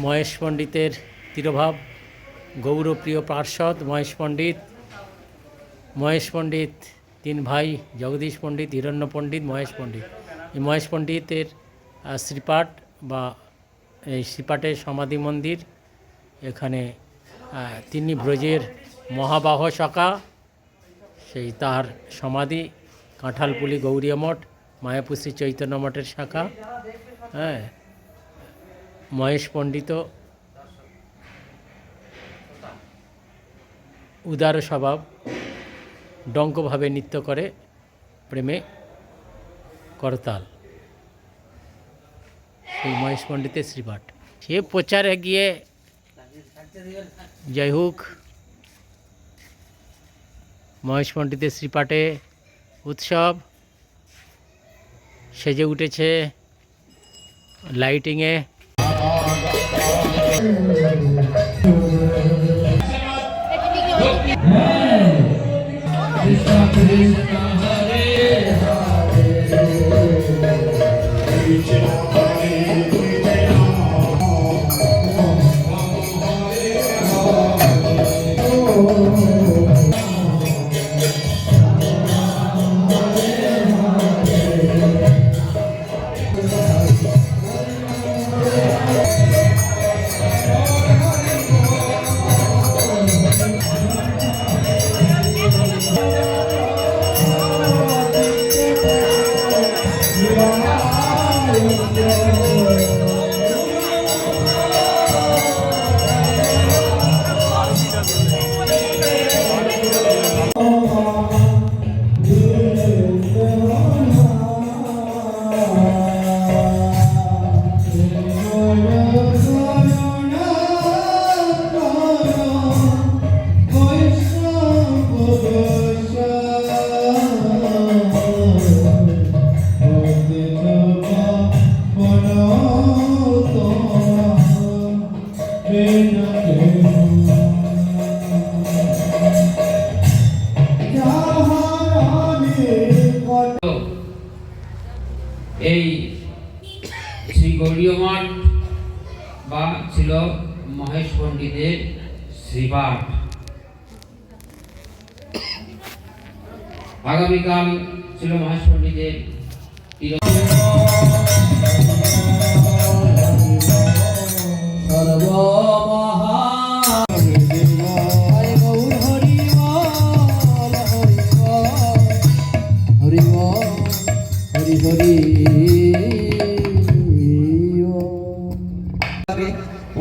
মহেশ পণ্ডিতের তিরোভাব গৌরপ্রিয় পার্ষদ মহেশ পণ্ডিত তিন ভাই জগদীশ পণ্ডিত, হিরণ্য পণ্ডিত, মহেশ পণ্ডিত। এই মহেশ পণ্ডিতের শ্রীপাঠ বা এই শ্রীপাঠের সমাধি মন্দির এখানে। তিনি ব্রজের মহাবাহ সখা, সেই তার সমাধি কাঁঠালপুলি গৌরীয় মঠ, মায়াপুর শ্রী চৈতন্য মঠের শাখা। মহেশ পণ্ডিত উদার স্বভাব, ডঙ্কভাবে নৃত্য করে প্রেমে করতাল। সেই মহেশ পণ্ডিতের শ্রীপাঠ সে প্রচারে গিয়ে যাই হোক, মহেশ পণ্ডিতের শ্রীপাঠে উৎসব সেজে উঠেছে লাইটিংয়ে। এই শ্রী গৌরীয় মঠ বা ছিল মহেশ পণ্ডিতের শ্রীপাঠ। আগামীকাল ছিল মহেশ পণ্ডিতের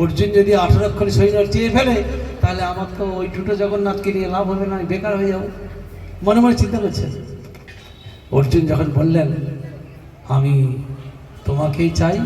অর্জুন যদি 18 অক্ষরে সৈন্য চেয়ে ফেলে, তাহলে আমার তো ওই দুটো জগন্নাথকে নিয়ে লাভ হবে না, আমি বেকার হয়ে যাব। মনে মনে চিন্তা করছেন। অর্জুন যখন বললেন আমি তোমাকেই চাই,